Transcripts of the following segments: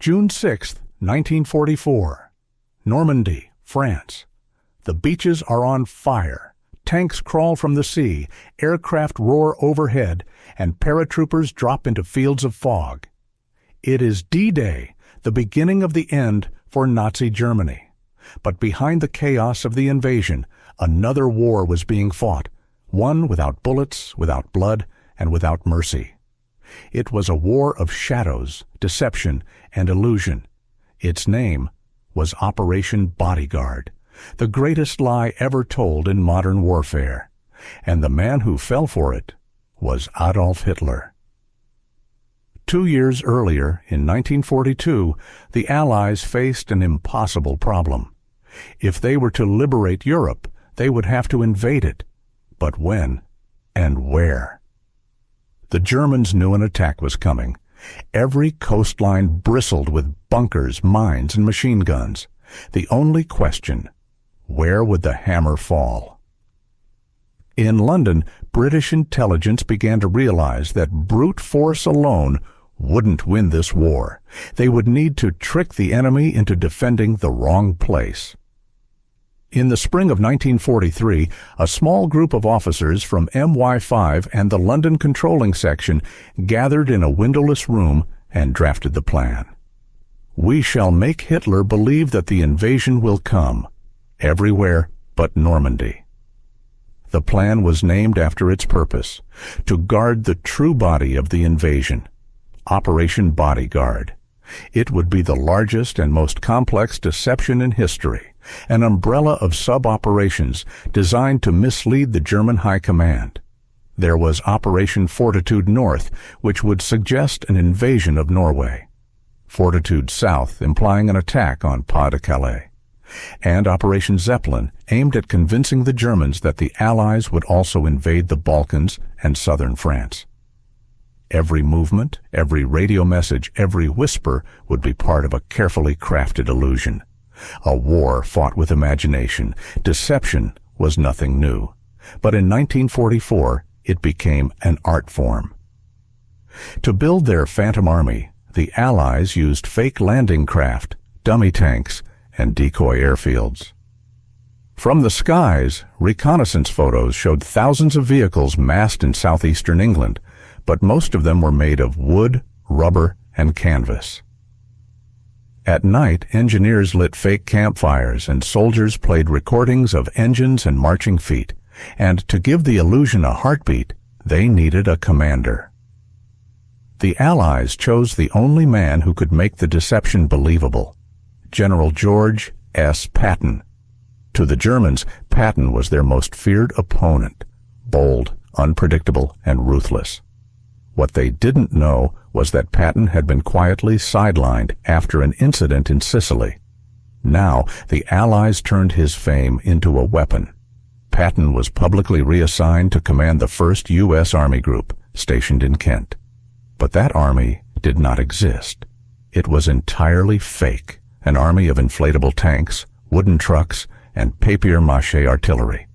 June 6, 1944. Normandy, France. The beaches are on fire. Tanks crawl from the sea, aircraft roar overhead, and paratroopers drop into fields of fog. It is D-Day, the beginning of the end for Nazi Germany. But behind the chaos of the invasion, another war was being fought, one without bullets, without blood, and without mercy. It was a war of shadows, deception, and illusion. Its name was Operation Bodyguard, the greatest lie ever told in modern warfare. And the man who fell for it was Adolf Hitler. 2 years earlier, in 1942, the Allies faced an impossible problem. If they were to liberate Europe, they would have to invade it. But when and where? The Germans knew an attack was coming. Every coastline bristled with bunkers, mines, and machine guns. The only question, where would the hammer fall? In London, British intelligence began to realize that brute force alone wouldn't win this war. They would need to trick the enemy into defending the wrong place. In the spring of 1943, a small group of officers from MI5 and the London Controlling Section gathered in a windowless room and drafted the plan. We shall make Hitler believe that the invasion will come, everywhere but Normandy. The plan was named after its purpose, to guard the true body of the invasion, Operation Bodyguard. It would be the largest and most complex deception in history, an umbrella of sub-operations designed to mislead the German High Command. There was Operation Fortitude North, which would suggest an invasion of Norway. Fortitude South, implying an attack on Pas-de-Calais. And Operation Zeppelin, aimed at convincing the Germans that the Allies would also invade the Balkans and southern France. Every movement, every radio message, every whisper would be part of a carefully crafted illusion. A war fought with imagination. Deception was nothing new. But in 1944, it became an art form. To build their Phantom Army, the Allies used fake landing craft, dummy tanks, and decoy airfields. From the skies, reconnaissance photos showed thousands of vehicles massed in southeastern England, but most of them were made of wood, rubber, and canvas. At night, engineers lit fake campfires and soldiers played recordings of engines and marching feet, and to give the illusion a heartbeat, they needed a commander. The Allies chose the only man who could make the deception believable, General George S. Patton. To the Germans, Patton was their most feared opponent, bold, unpredictable, and ruthless. What they didn't know was that Patton had been quietly sidelined after an incident in Sicily. Now, the Allies turned his fame into a weapon. Patton was publicly reassigned to command the 1st U.S. Army Group, stationed in Kent. But that army did not exist. It was entirely fake, an army of inflatable tanks, wooden trucks, and papier-mâché artillery.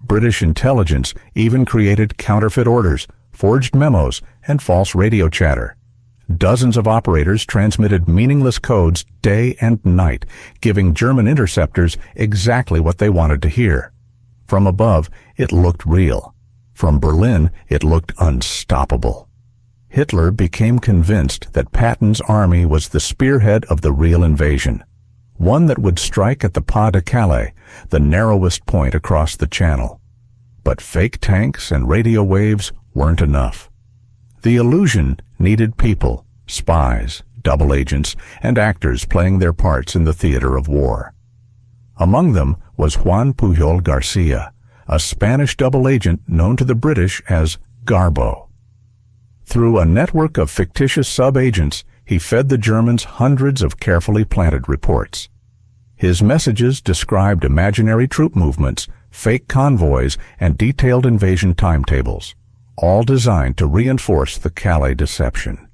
British intelligence even created counterfeit orders, forged memos, and false radio chatter. Dozens of operators transmitted meaningless codes day and night, giving German interceptors exactly what they wanted to hear. From above, it looked real. From Berlin, it looked unstoppable. Hitler became convinced that Patton's army was the spearhead of the real invasion, one that would strike at the Pas-de-Calais, the narrowest point across the Channel. But fake tanks and radio waves weren't enough. The illusion needed people, spies, double agents, and actors playing their parts in the theater of war. Among them was Juan Pujol Garcia, a Spanish double agent known to the British as Garbo. Through a network of fictitious sub-agents, he fed the Germans hundreds of carefully planted reports. His messages described imaginary troop movements, fake convoys, and detailed invasion timetables, all designed to reinforce the Calais deception.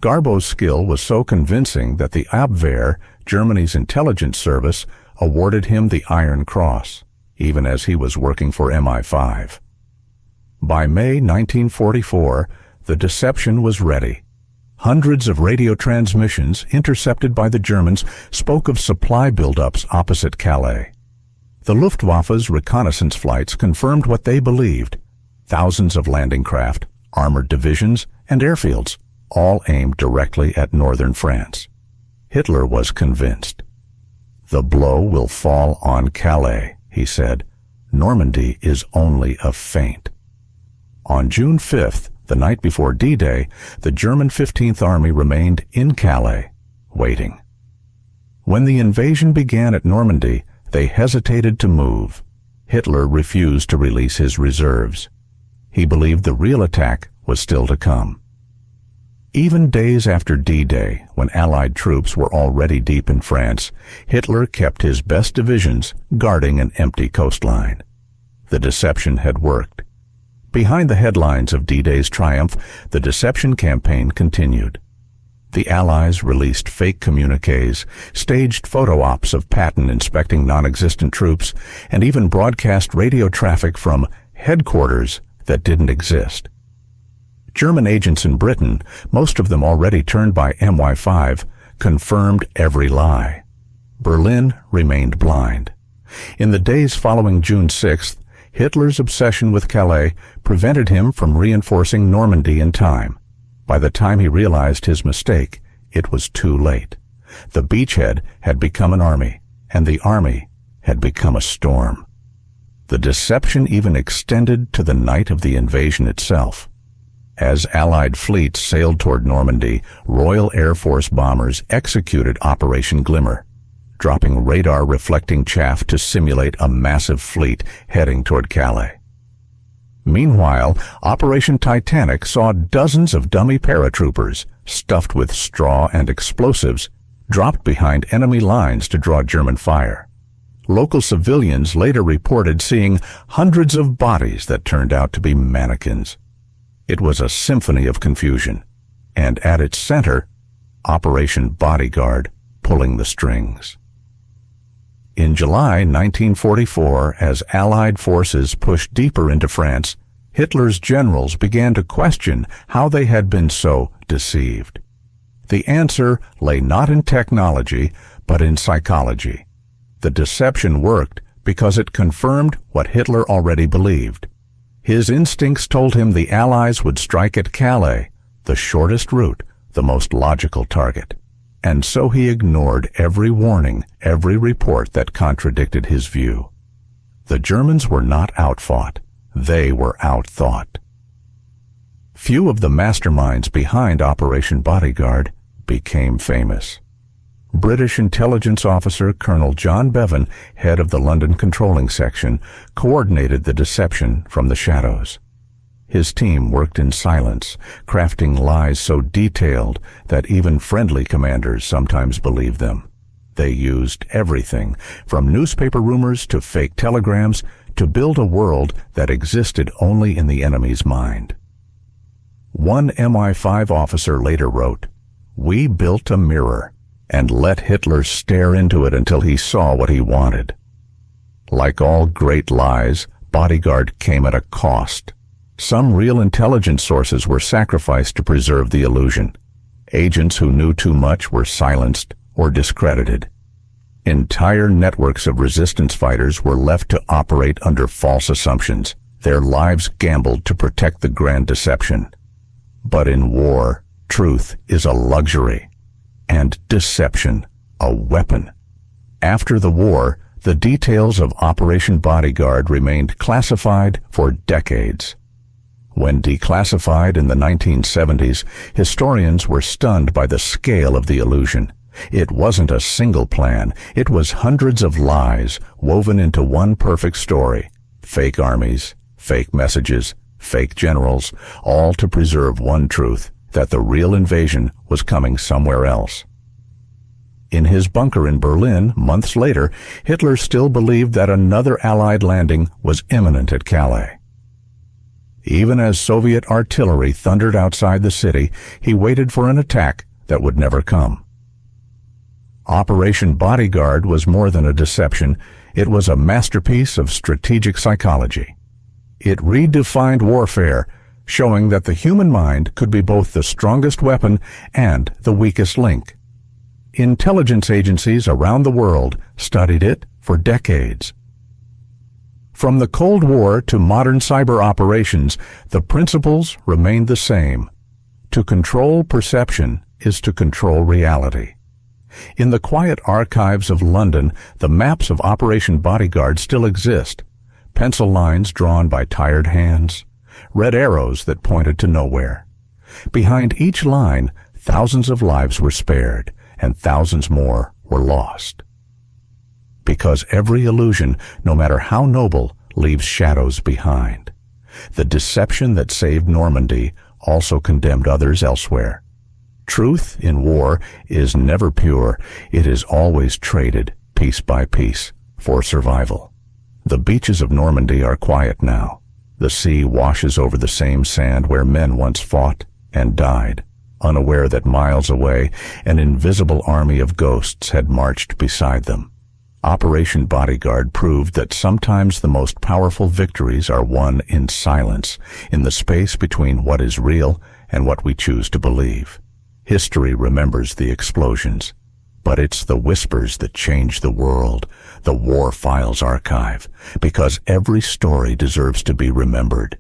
Garbo's skill was so convincing that the Abwehr, Germany's intelligence service, awarded him the Iron Cross, even as he was working for MI5. By May 1944, the deception was ready. Hundreds of radio transmissions intercepted by the Germans spoke of supply buildups opposite Calais. The Luftwaffe's reconnaissance flights confirmed what they believed. Thousands of landing craft, armored divisions, and airfields, all aimed directly at northern France. Hitler was convinced. "The blow will fall on Calais," he said. "Normandy is only a feint." On June 5th, the night before D-Day, the German 15th Army remained in Calais, waiting. When the invasion began at Normandy, they hesitated to move. Hitler refused to release his reserves. He believed the real attack was still to come. Even days after D-Day, when Allied troops were already deep in France, Hitler kept his best divisions guarding an empty coastline. The deception had worked. Behind the headlines of D-Day's triumph, the deception campaign continued. The Allies released fake communiques, staged photo ops of Patton inspecting non-existent troops, and even broadcast radio traffic from headquarters that didn't exist. German agents in Britain, most of them already turned by MI5, confirmed every lie. Berlin remained blind. In the days following June 6th, Hitler's obsession with Calais prevented him from reinforcing Normandy in time. By the time he realized his mistake, it was too late. The beachhead had become an army, and the army had become a storm. The deception even extended to the night of the invasion itself. As Allied fleets sailed toward Normandy, Royal Air Force bombers executed Operation Glimmer, dropping radar-reflecting chaff to simulate a massive fleet heading toward Calais. Meanwhile, Operation Titanic saw dozens of dummy paratroopers, stuffed with straw and explosives, dropped behind enemy lines to draw German fire. Local civilians later reported seeing hundreds of bodies that turned out to be mannequins. It was a symphony of confusion, and at its center, Operation Bodyguard pulling the strings. In July 1944, as Allied forces pushed deeper into France, Hitler's generals began to question how they had been so deceived. The answer lay not in technology, but in psychology. The deception worked because it confirmed what Hitler already believed. His instincts told him the Allies would strike at Calais, the shortest route, the most logical target. And so he ignored every warning, every report that contradicted his view. The Germans were not outfought. They were outthought. Few of the masterminds behind Operation Bodyguard became famous. British intelligence officer Colonel John Bevan, head of the London Controlling Section, coordinated the deception from the shadows. His team worked in silence, crafting lies so detailed that even friendly commanders sometimes believed them. They used everything, from newspaper rumors to fake telegrams, to build a world that existed only in the enemy's mind. One MI5 officer later wrote, "We built a mirror and let Hitler stare into it until he saw what he wanted." Like all great lies, Bodyguard came at a cost. Some real intelligence sources were sacrificed to preserve the illusion. Agents who knew too much were silenced or discredited. Entire networks of resistance fighters were left to operate under false assumptions, their lives gambled to protect the grand deception. But in war, truth is a luxury, and deception a weapon. After the war, the details of Operation Bodyguard remained classified for decades. When declassified in the 1970s, historians were stunned by the scale of the illusion. It wasn't a single plan. It was hundreds of lies woven into one perfect story. Fake armies, fake messages, fake generals, all to preserve one truth, that the real invasion was coming somewhere else. In his bunker in Berlin, months later, Hitler still believed that another Allied landing was imminent at Calais. Even as Soviet artillery thundered outside the city, he waited for an attack that would never come. Operation Bodyguard was more than a deception. It was a masterpiece of strategic psychology. It redefined warfare, showing that the human mind could be both the strongest weapon and the weakest link. Intelligence agencies around the world studied it for decades. From the Cold War to modern cyber operations, the principles remained the same. To control perception is to control reality. In the quiet archives of London, the maps of Operation Bodyguard still exist. Pencil lines drawn by tired hands, red arrows that pointed to nowhere. Behind each line, thousands of lives were spared, and thousands more were lost. Because every illusion, no matter how noble, leaves shadows behind. The deception that saved Normandy also condemned others elsewhere. Truth in war is never pure. It is always traded, piece by piece, for survival. The beaches of Normandy are quiet now. The sea washes over the same sand where men once fought and died, unaware that miles away an invisible army of ghosts had marched beside them. Operation Bodyguard proved that sometimes the most powerful victories are won in silence, in the space between what is real and what we choose to believe. History remembers the explosions, but it's the whispers that change the world, the War Files Archive, because every story deserves to be remembered.